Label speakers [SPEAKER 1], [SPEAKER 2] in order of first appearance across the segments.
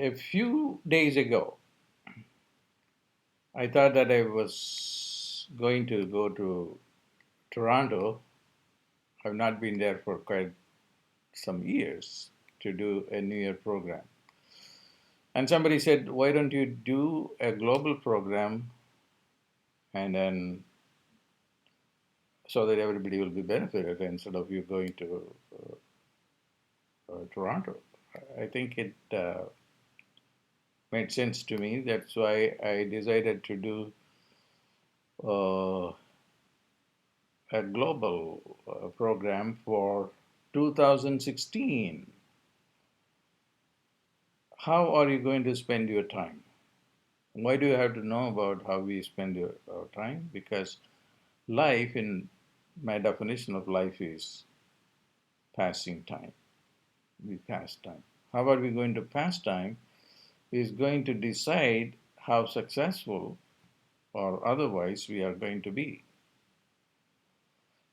[SPEAKER 1] A few days ago, I thought that I was going to go to Toronto. I've not been there for quite some years to do a New Year program. And somebody said, why don't you do a global program and then so that everybody will be benefited instead of you going to Toronto? I think it made sense to me. That's why I decided to do uh, a global program for 2016. How are you going to spend your time? Why do you have to know about how we spend our time? Because life, in my definition of life, is passing time. We pass time. How are we going to pass time is going to decide how successful or otherwise we are going to be.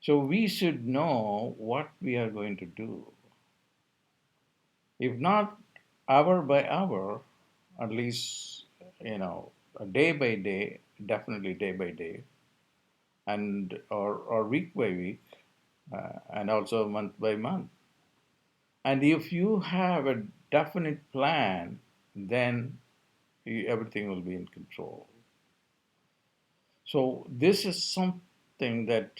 [SPEAKER 1] So we should know what we are going to do. If not hour by hour, at least, day by day, definitely day by day, and or week by week, and also month by month. And if you have a definite plan, then everything will be in control. So this is something that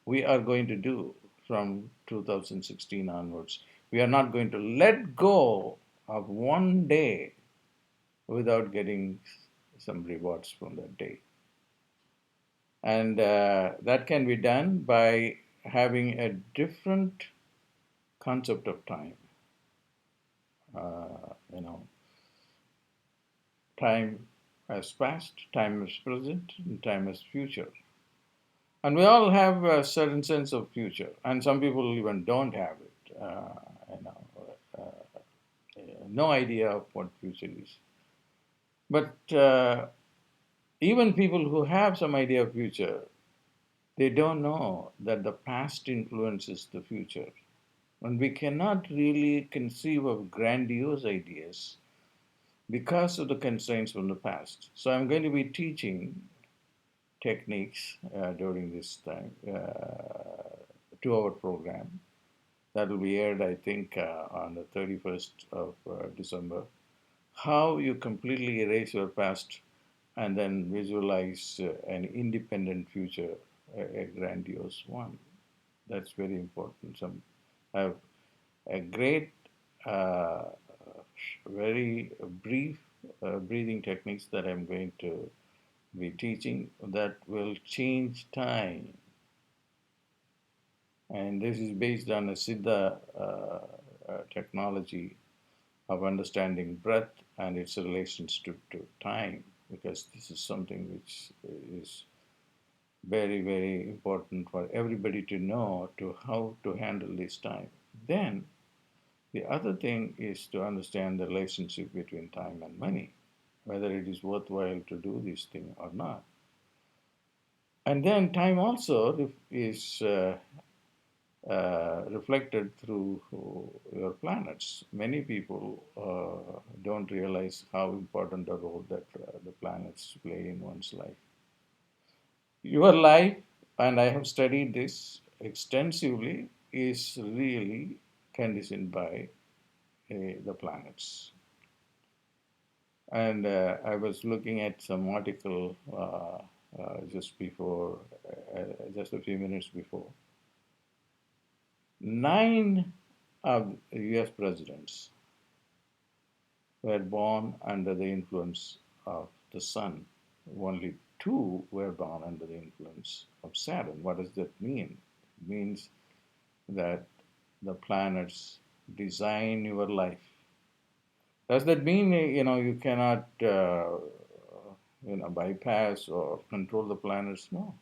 [SPEAKER 1] we are going to do from 2016 onwards. We are not going to let go of one day without getting some rewards from that day. And that can be done by having a different concept of time. Uh, you know, time as past, time as present, and time as future. And we all have a certain sense of future, and some people even don't have it. You know, no idea of what future is. But even people who have some idea of future, they don't know that the past influences the future. And we cannot really conceive of grandiose ideas because of the constraints from the past. So I'm going to be teaching techniques during this time, 2 hour program that will be aired, I think, on the 31st of December. How you completely erase your past and then visualize an independent future, a grandiose one. That's very important. Some have a great, uh, very brief breathing techniques that I'm going to be teaching that will change time. And this is based on a Siddha technology of understanding breath and its relations to time, because this is something which is very, very important for everybody to know to how to handle this time. Then the other thing is to understand the relationship between time and money, whether it is worthwhile to do this thing or not. And then time also is reflected through your planets. Many people don't realize how important a role that the planets play in one's life. Your life, and I have studied this extensively, is really conditioned by the planets. And I was looking at some article just a few minutes before. 9 of US presidents were born under the influence of the sun. Only 2 were born under the influence of Saturn. What does that mean? It means that the planets design your life. Does that mean you cannot bypass or control the planets? No,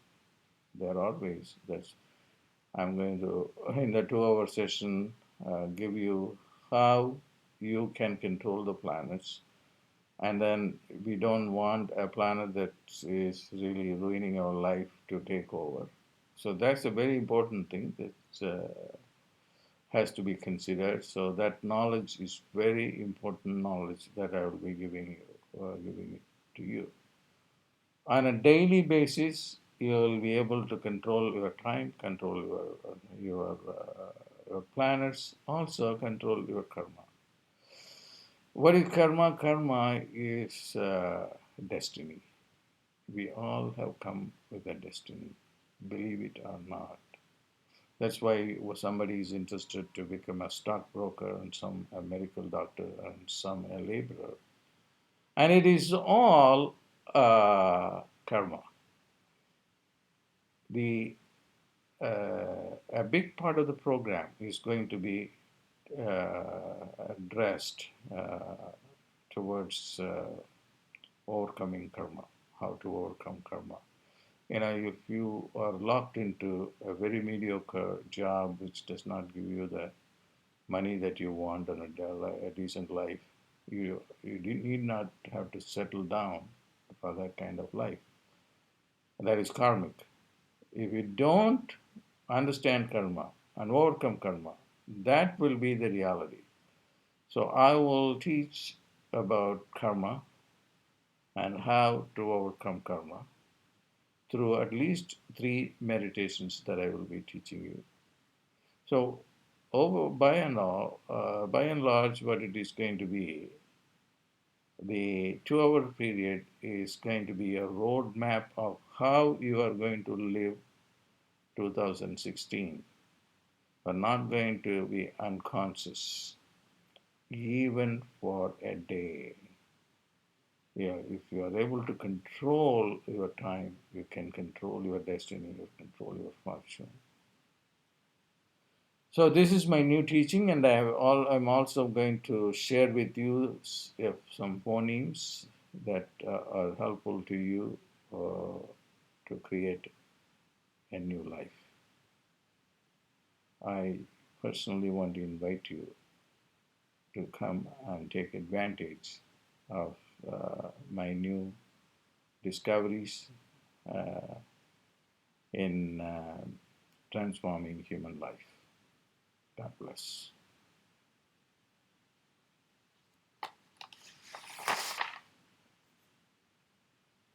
[SPEAKER 1] there are ways. That's I'm going to in the 2 hour session give you how you can control the planets, and then we don't want a planet that is really ruining our life to take over. So that's a very important thing that has to be considered. So that knowledge is very important knowledge that I will be giving it to you. On a daily basis, you will be able to control your time, control your planners, also control your karma. What is karma? Karma is destiny. We all have come with a destiny, believe it or not. That's why somebody is interested to become a stockbroker and some a medical doctor and some a laborer. And it is all karma. The A big part of the program is going to be addressed towards overcoming karma, how to overcome karma. If you are locked into a very mediocre job which does not give you the money that you want and a decent life, you need not have to settle down for that kind of life. That is karmic. If you don't understand karma and overcome karma, that will be the reality. So I will teach about karma and how to overcome karma through at least three meditations that I will be teaching you. So, by and large, what it is going to be, the 2 hour period is going to be a roadmap of how you are going to live 2016. You are not going to be unconscious, even for a day. Yeah, if you are able to control your time, you can control your destiny, you control your fortune. So this is my new teaching, and I'm also going to share with you some phonemes that are helpful to you to create a new life. I personally want to invite you to come and take advantage of my new discoveries uh, in transforming human life. God bless.